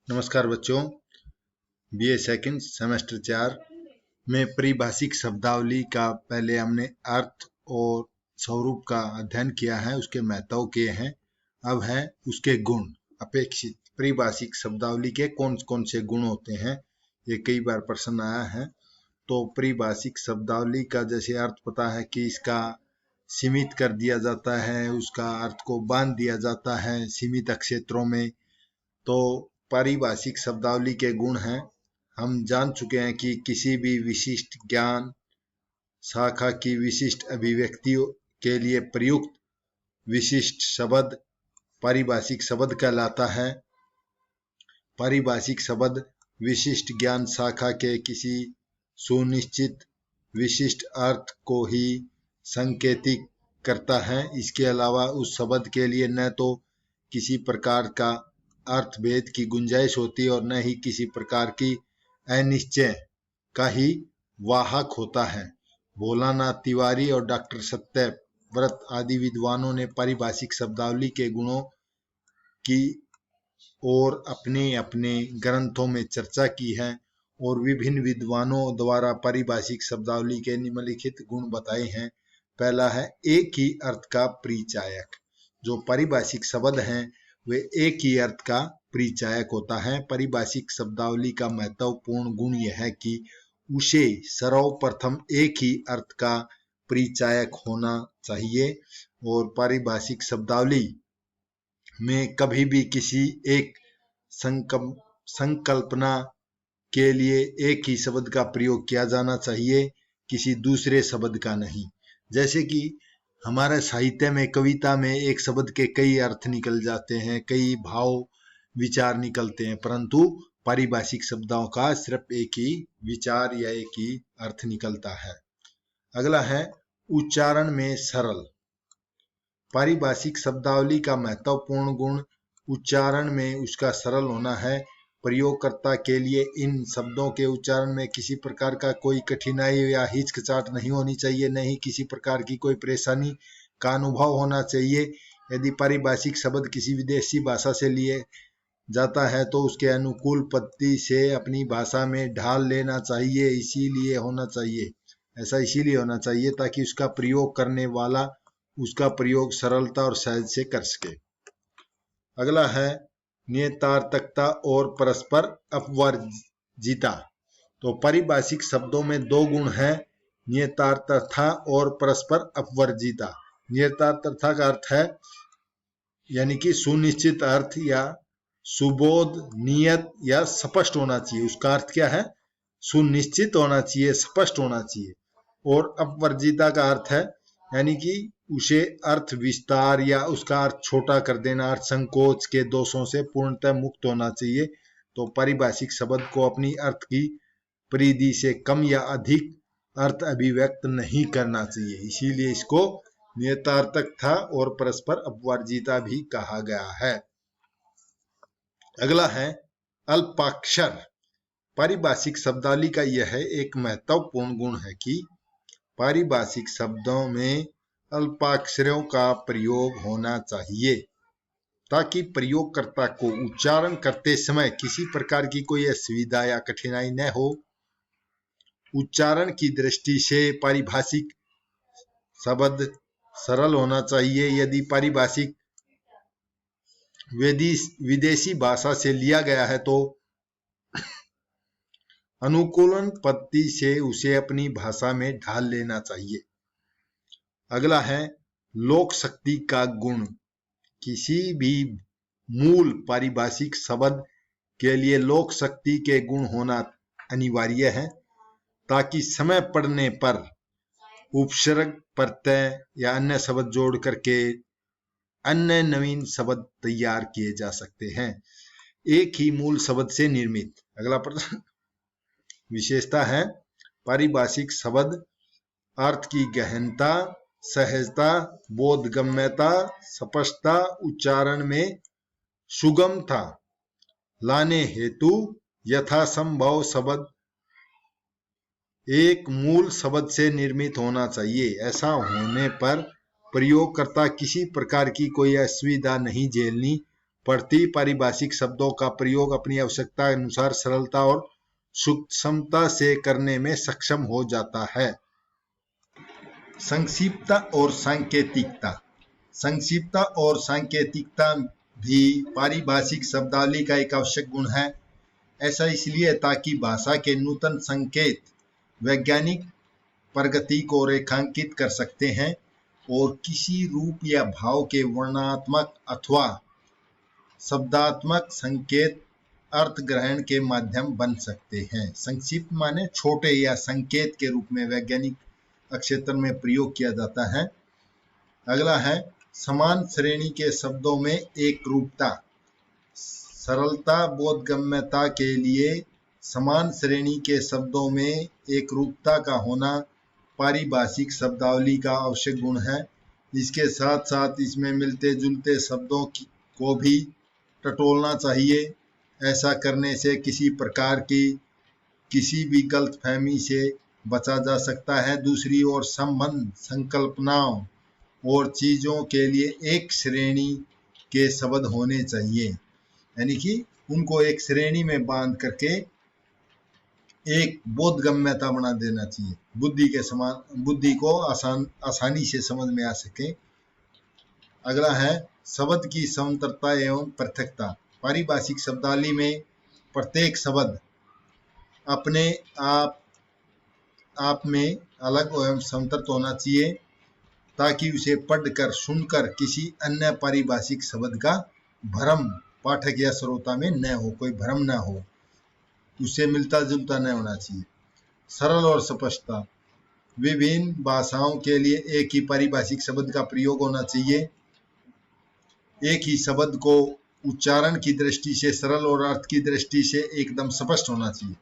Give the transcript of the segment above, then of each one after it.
नमस्कार बच्चों, BA second semester 4 में परिभाषिक शब्दावली का पहले हमने अर्थ और स्वरूप का अध्ययन किया है, उसके महत्व किए हैं। अब है उसके गुण। अपेक्षित परिभाषिक शब्दावली के कौन कौन से गुण होते हैं, ये कई बार प्रश्न आया है। तो परिभाषिक शब्दावली का जैसे अर्थ पता है कि इसका सीमित कर दिया जाता है, उसका अर्थ को बांध दिया जाता है सीमित क्षेत्रों में। तो पारिभाषिक शब्दावली के गुण हैं। हम जान चुके हैं कि किसी भी विशिष्ट ज्ञान शाखा की विशिष्ट अभिव्यक्तियों के लिए प्रयुक्त विशिष्ट शब्द पारिभाषिक शब्द कहलाता है। पारिभाषिक शब्द विशिष्ट ज्ञान शाखा के किसी सुनिश्चित विशिष्ट अर्थ को ही संकेतित करता है। इसके अलावा उस शब्द के लिए न तो किसी प्रकार का अर्थभेद की गुंजाइश होती और न ही किसी प्रकार की अनिश्चय का ही वाहक होता है। भोलानाथ तिवारी और डॉक्टर सत्यव्रत आदि विद्वानों ने पारिभाषिक शब्दावली के गुणों की और अपने अपने ग्रंथों में चर्चा की है और विभिन्न विद्वानों द्वारा पारिभाषिक शब्दावली के निम्नलिखित गुण बताए हैं। पहला है एक ही अर्थ का परिचायक। जो पारिभाषिक शब्द हैं वे एक ही अर्थ का परिचायक होता है। पारिभाषिक शब्दावली का महत्वपूर्ण गुण यह है कि उसे सर्वप्रथम एक ही अर्थ का परिचायक होना चाहिए और पारिभाषिक शब्दावली में कभी भी किसी एक संकल्पना के लिए एक ही शब्द का प्रयोग किया जाना चाहिए, किसी दूसरे शब्द का नहीं। जैसे कि हमारे साहित्य में, कविता में एक शब्द के कई अर्थ निकल जाते हैं, कई भाव विचार निकलते हैं, परंतु पारिभाषिक शब्दों का सिर्फ एक ही विचार या एक ही अर्थ निकलता है। अगला है उच्चारण में सरल। पारिभाषिक शब्दावली का महत्वपूर्ण गुण उच्चारण में उसका सरल होना है। प्रयोगकर्ता के लिए इन शब्दों के उच्चारण में किसी प्रकार का कोई कठिनाई या हिचकिचाहट नहीं होनी चाहिए, न ही किसी प्रकार की कोई परेशानी का अनुभव होना चाहिए। यदि पारिभाषिक शब्द किसी विदेशी भाषा से लिए जाता है तो उसके अनुकूल पद्धति से अपनी भाषा में ढाल लेना चाहिए। ऐसा इसीलिए होना चाहिए ताकि उसका प्रयोग करने वाला उसका प्रयोग सरलता और सहज से कर सके। अगला है नियतार्थकता और परस्पर अपवर्जिता। तो पारिभाषिक शब्दों में दो गुण हैं, नियतार्थता और परस्पर अपवर्जिता। नियतार्थता का अर्थ है यानी कि सुनिश्चित अर्थ या सुबोध, नियत या स्पष्ट होना चाहिए। उसका अर्थ क्या है? सुनिश्चित होना चाहिए, स्पष्ट होना चाहिए। और अपवर्जिता का अर्थ है यानी कि उसे अर्थ विस्तार या उसका अर्थ छोटा कर देना, अर्थ संकोच के दोषों से पूर्णतः मुक्त होना चाहिए। तो पारिभाषिक शब्द को अपनी अर्थ की परिधि से कम या अधिक अर्थ अभिव्यक्त नहीं करना चाहिए, इसीलिए इसको नियतार्थकता और परस्पर अपवर्जिता भी कहा गया है। अगला है अल्पाक्षर। पारिभाषिक शब्दावली का यह एक महत्वपूर्ण गुण है कि पारिभाषिक शब्दों में अल्पाक्षरों का प्रयोग होना चाहिए ताकि प्रयोगकर्ता को उच्चारण करते समय किसी प्रकार की कोई असुविधा या कठिनाई न हो। उच्चारण की दृष्टि से पारिभाषिक शब्द सरल होना चाहिए। यदि पारिभाषिक विदेशी भाषा से लिया गया है तो अनुकूलन पद्धति से उसे अपनी भाषा में ढाल लेना चाहिए। अगला है लोक शक्ति का गुण। किसी भी मूल पारिभाषिक शब्द के लिए लोक शक्ति के गुण होना अनिवार्य है ताकि समय पड़ने पर उपसर्ग, प्रत्यय या अन्य शब्द जोड़ करके अन्य नवीन शब्द तैयार किए जा सकते हैं, एक ही मूल शब्द से निर्मित। अगला प्रश्न विशेषता है पारिभाषिक शब्द अर्थ की गहनता, सहजता, बोधगम्यता, स्पष्टता, उच्चारण में सुगमता लाने हेतु यथासंभव शब्द एक मूल शब्द से निर्मित होना चाहिए। ऐसा होने पर प्रयोगकर्ता किसी प्रकार की कोई असुविधा नहीं झेलनी पढ़ती पारिभाषिक शब्दों का प्रयोग अपनी आवश्यकता अनुसार सरलता और सूक्ष्मता से करने में सक्षम हो जाता है। संक्षिप्तता और सांकेतिकता। संक्षिप्तता और सांकेतिकता भी पारिभाषिक शब्दावली का एक आवश्यक गुण है। ऐसा इसलिए ताकि भाषा के नूतन संकेत वैज्ञानिक प्रगति को रेखांकित कर सकते हैं और किसी रूप या भाव के वर्णनात्मक अथवा शब्दात्मक संकेत अर्थ ग्रहण के माध्यम बन सकते हैं। संक्षिप्त माने छोटे या संकेत के रूप में वैज्ञानिक क्षेत्र में प्रयोग किया जाता है। अगला है समान श्रेणी के शब्दों में एक रूपता। सरलता बोधगम्यता के लिए समान श्रेणी के शब्दों में एक रूपता का होना पारिभाषिक शब्दावली का आवश्यक गुण है। इसके साथ साथ इसमें मिलते जुलते शब्दों को भी टटोलना चाहिए। ऐसा करने से किसी प्रकार की किसी भी गलतफहमी से बचा जा सकता है। दूसरी ओर संबंध संकल्पनाओं और चीजों के लिए एक श्रेणी के शब्द होने चाहिए, यानी कि उनको एक श्रेणी में बांध करके एक बोधगम्यता बना देना चाहिए, बुद्धि के समान, बुद्धि को आसानी से समझ में आ सके। अगला है शब्द की समांतरता एवं पृथकता। पारिभाषिक शब्दावली में प्रत्येक शब्द अपने आप में अलग एवं समांतरित होना चाहिए ताकि उसे पढ़कर सुनकर किसी अन्य पारिभाषिक शब्द का भ्रम पाठक या श्रोता में न हो, कोई भ्रम न हो, उससे मिलता जुलता न होना चाहिए। सरल और स्पष्टता। विभिन्न भाषाओं के लिए एक ही पारिभाषिक शब्द का प्रयोग होना चाहिए। एक ही शब्द को उच्चारण की दृष्टि से सरल और अर्थ की दृष्टि से एकदम स्पष्ट होना चाहिए।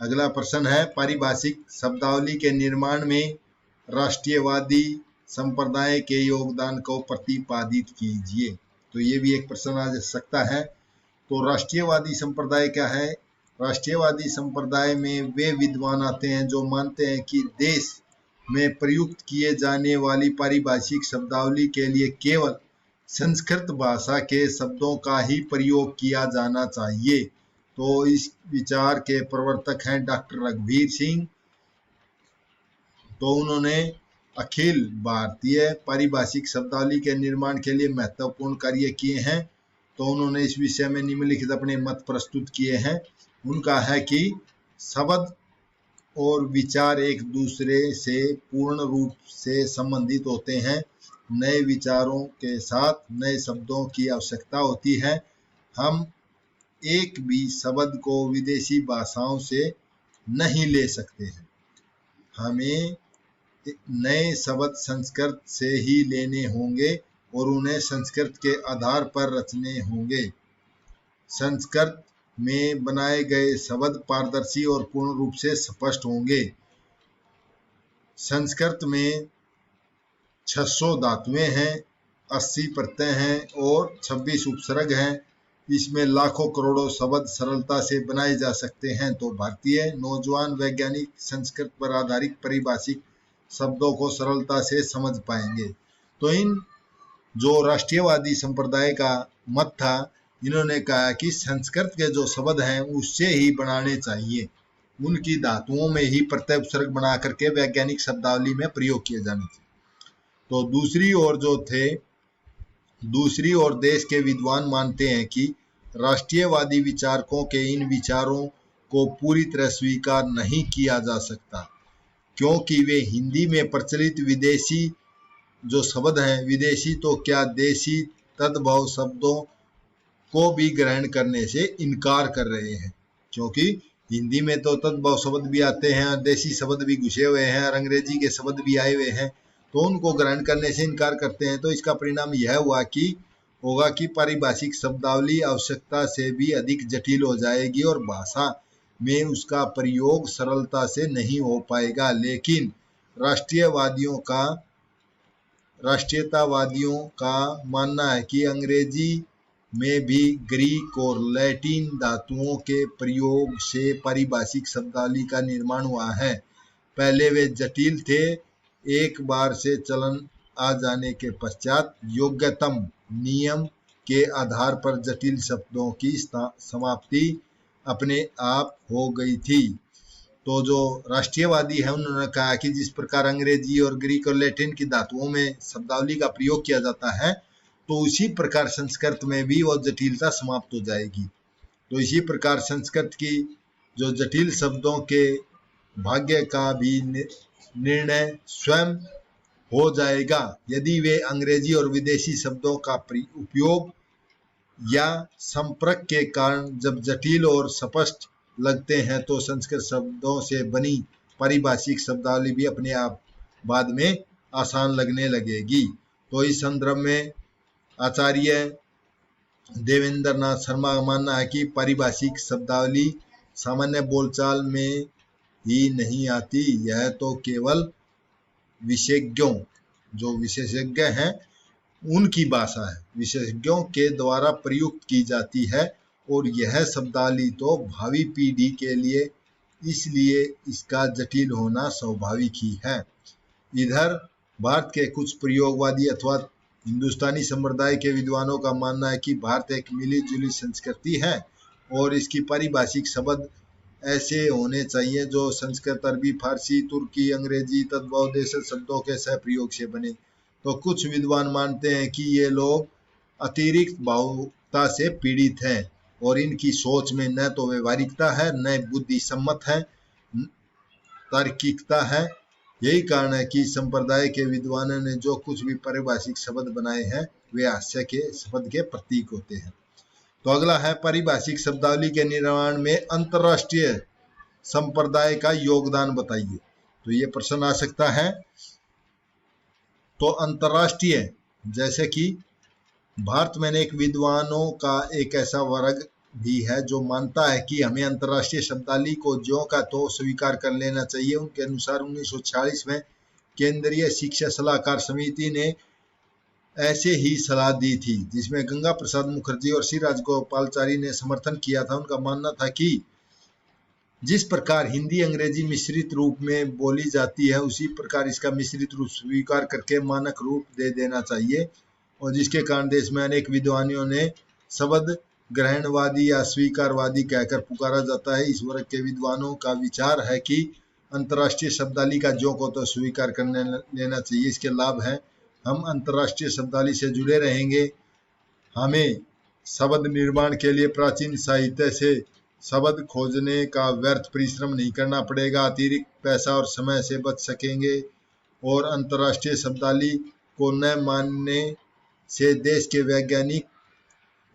अगला प्रश्न है पारिभाषिक शब्दावली के निर्माण में राष्ट्रीयवादी संप्रदाय के योगदान को प्रतिपादित कीजिए। तो ये भी एक प्रश्न आ सकता है। तो राष्ट्रीयवादी संप्रदाय क्या है? राष्ट्रीयवादी संप्रदाय में वे विद्वान आते हैं जो मानते हैं कि देश में प्रयुक्त किए जाने वाली पारिभाषिक शब्दावली के लिए केवल संस्कृत भाषा के शब्दों का ही प्रयोग किया जाना चाहिए। तो इस विचार के प्रवर्तक हैं डॉक्टर रघुवीर सिंह। तो उन्होंने अखिल भारतीय पारिभाषिक शब्दावली के निर्माण के लिए महत्वपूर्ण कार्य किए हैं। तो उन्होंने इस विषय में निम्नलिखित अपने मत प्रस्तुत किए हैं। उनका है कि शब्द और विचार एक दूसरे से पूर्ण रूप से संबंधित होते हैं। नए विचारों के साथ नए शब्दों की आवश्यकता होती है। हम एक भी शब्द को विदेशी भाषाओं से नहीं ले सकते हैं। हमें नए शब्द संस्कृत से ही लेने होंगे और उन्हें संस्कृत के आधार पर रचने होंगे। संस्कृत में बनाए गए शब्द पारदर्शी और पूर्ण रूप से स्पष्ट होंगे। संस्कृत में 600 धातुएं हैं, 80 प्रत्यय हैं और 26 उपसर्ग हैं। इसमें लाखों करोड़ों शब्द सरलता से बनाए जा सकते हैं। तो भारतीय नौजवान वैज्ञानिक संस्कृत पर आधारित पारिभाषिक शब्दों को सरलता से समझ पाएंगे। तो इन जो राष्ट्रीयवादी संप्रदाय का मत था, इन्होंने कहा कि संस्कृत के जो शब्द हैं उससे ही बनाने चाहिए, उनकी धातुओं में ही प्रत्यय उपसर्ग बना करके वैज्ञानिक शब्दावली में प्रयोग किए जाने चाहिए। तो दूसरी ओर देश के विद्वान मानते हैं कि राष्ट्रीयवादी विचारकों के इन विचारों को पूरी तरह स्वीकार नहीं किया जा सकता, क्योंकि वे हिंदी में प्रचलित विदेशी जो शब्द हैं, विदेशी तो क्या देशी तद्भव शब्दों को भी ग्रहण करने से इनकार कर रहे हैं। क्योंकि हिंदी में तो तद्भव शब्द भी आते हैं, देशी शब्द भी घुसे हुए हैं और अंग्रेजी के शब्द भी आए हुए हैं, तो उनको ग्रहण करने से इनकार करते हैं। तो इसका परिणाम यह होगा कि पारिभाषिक शब्दावली आवश्यकता से भी अधिक जटिल हो जाएगी और भाषा में उसका प्रयोग सरलता से नहीं हो पाएगा। लेकिन राष्ट्रीयतावादियों का मानना है कि अंग्रेजी में भी ग्रीक और लैटिन धातुओं के प्रयोग से पारिभाषिक शब्दावली का निर्माण हुआ है। पहले वे जटिल थे, एक बार से चलन आ जाने के पश्चात योग्यतम नियम के आधार पर जटिल शब्दों की समाप्ति अपने आप हो गई थी। तो जो राष्ट्रीयवादी है उन्होंने कहा कि जिस प्रकार अंग्रेजी और ग्रीक और लैटिन की धातुओं में शब्दावली का प्रयोग किया जाता है, तो उसी प्रकार संस्कृत में भी वो जटिलता समाप्त हो जाएगी। तो इसी प्रकार संस्कृत की जो जटिल शब्दों के भाग्य का भी निर्णय स्वयं हो जाएगा यदि वे अंग्रेजी और विदेशी शब्दों का उपयोग या संपर्क के कारण जब जटिल और स्पष्ट लगते हैं, तो संस्कृत शब्दों से बनी पारिभाषिक शब्दावली भी अपने आप बाद में आसान लगने लगेगी। तो इस संदर्भ में आचार्य देवेंद्र नाथ शर्मा का मानना है कि पारिभाषिक शब्दावली सामान्य बोलचाल में ही नहीं आती, यह तो केवल विशेषज्ञों, जो विशेषज्ञ हैं उनकी भाषा है, विशेषज्ञों के द्वारा प्रयुक्त की जाती है, और यह शब्दावली तो भावी पीढ़ी के लिए इसलिए इसका जटिल होना स्वाभाविक ही है। इधर भारत के कुछ प्रयोगवादी अथवा हिंदुस्तानी संप्रदाय के विद्वानों का मानना है कि भारत एक मिली जुली संस्कृति है और इसकी पारिभाषिक शब्द ऐसे होने चाहिए जो संस्कृत, अरबी, फारसी, तुर्की, अंग्रेजी तद्भवदेशज शब्दों के सह प्रयोग से बने। तो कुछ विद्वान मानते हैं कि ये लोग अतिरिक्त भावुकता से पीड़ित हैं और इनकी सोच में न तो व्यवहारिकता है, न बुद्धि सम्मत है, तार्किकता है। यही कारण है कि संप्रदाय के विद्वानों ने जो कुछ भी पारिभाषिक शब्द बनाए हैं वे हास्य के शब्द के प्रतीक होते हैं। तो अगला है पारिभाषिक शब्दावली के निर्माण में अंतर्राष्ट्रीय संप्रदाय का योगदान बताइए। तो ये प्रश्न आ सकता है। तो अंतर्राष्ट्रीय, जैसे कि भारत में एक विद्वानों का एक ऐसा वर्ग भी है जो मानता है कि हमें अंतर्राष्ट्रीय शब्दावली को ज्यों का तो स्वीकार कर लेना चाहिए। उनके अनुसार 1946 में केंद्रीय शिक्षा सलाहकार समिति ने ऐसे ही सलाह दी थी, जिसमें गंगा प्रसाद मुखर्जी और श्री राजगोपालचारी ने समर्थन किया था। उनका मानना था कि जिस प्रकार हिंदी अंग्रेजी मिश्रित रूप में बोली जाती है, उसी प्रकार इसका मिश्रित रूप स्वीकार करके मानक रूप दे देना चाहिए, और जिसके कारण देश में अनेक विद्वानों ने शब्द ग्रहणवादी या स्वीकारवादी कहकर पुकारा जाता है। इस वर्ग के विद्वानों का विचार है कि अंतर्राष्ट्रीय शब्दावली का ज्यों को तो स्वीकार करने लेना चाहिए। इसके लाभ हैं, हम अंतर्राष्ट्रीय शब्दावली से जुड़े रहेंगे, हमें शब्द निर्माण के लिए प्राचीन साहित्य से शब्द खोजने का व्यर्थ परिश्रम नहीं करना पड़ेगा, अतिरिक्त पैसा और समय से बच सकेंगे, और अंतर्राष्ट्रीय शब्दावली को न मानने से देश के वैज्ञानिक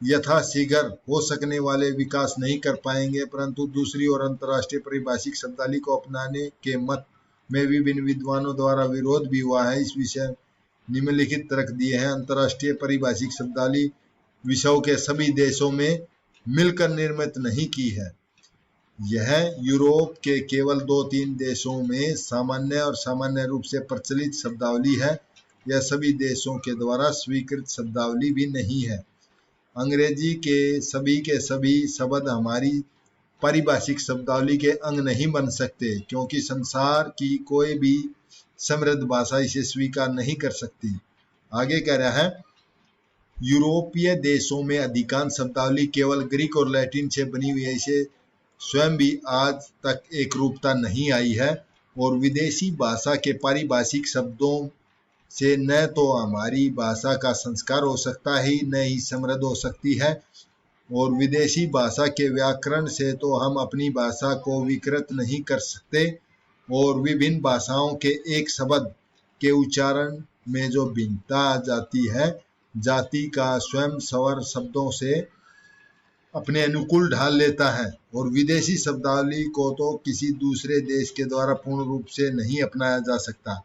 यथाशीघ्र हो सकने वाले विकास नहीं कर पाएंगे। परंतु दूसरी ओर अंतर्राष्ट्रीय पारिभाषिक शब्दावली को अपनाने के मत में विभिन्न विद्वानों द्वारा विरोध भी हुआ है। इस विषय निम्नलिखित तर्क दिए हैं। अंतर्राष्ट्रीय पारिभाषिक शब्दावली विश्व के सभी देशों में मिलकर निर्मित नहीं की है। यह यूरोप के केवल 2-3 देशों में सामान्य और सामान्य रूप से प्रचलित शब्दावली है। यह सभी देशों के द्वारा स्वीकृत शब्दावली भी नहीं है। अंग्रेजी के सभी शब्द हमारी पारिभाषिक शब्दावली के अंग नहीं बन सकते, क्योंकि संसार की कोई भी समृद्ध भाषा इसे स्वीकार नहीं कर सकती। आगे कह रहा है, यूरोपीय देशों में अधिकांश शब्दावली केवल ग्रीक और लैटिन से बनी हुई है, इसे स्वयं भी आज तक एक रूपता नहीं आई है, और विदेशी भाषा के पारिभाषिक शब्दों से न तो हमारी भाषा का संस्कार हो सकता है, न ही समृद्ध हो सकती है, और विदेशी भाषा के व्याकरण से तो हम अपनी भाषा को विकृत नहीं कर सकते, और विभिन्न भाषाओं के एक शब्द के उच्चारण में जो भिन्नता आ जाती है, जाति का स्वयं स्वर शब्दों से अपने अनुकूल ढाल लेता है, और विदेशी शब्दावली को तो किसी दूसरे देश के द्वारा पूर्ण रूप से नहीं अपनाया जा सकता।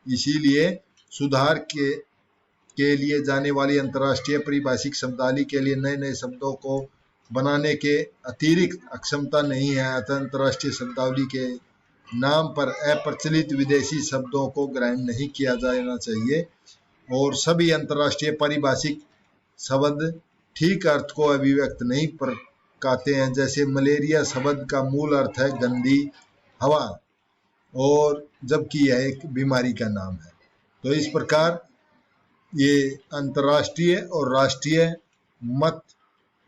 इसीलिए सुधार के लिए जाने वाली अंतर्राष्ट्रीय पारिभाषिक शब्दावली के लिए नए नए शब्दों को बनाने के अतिरिक्त अक्षमता नहीं है। अतः अंतर्राष्ट्रीय शब्दावली के नाम पर अप्रचलित विदेशी शब्दों को ग्रहण नहीं किया जाना चाहिए, और सभी अंतर्राष्ट्रीय पारिभाषिक शब्द ठीक अर्थ को अभिव्यक्त नहीं करते हैं। जैसे मलेरिया शब्द का मूल अर्थ है गंदी हवा, और जबकि यह एक बीमारी का नाम है। तो इस प्रकार ये अंतर्राष्ट्रीय और राष्ट्रीय मत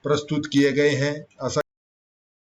प्रस्तुत किए गए हैं। आशा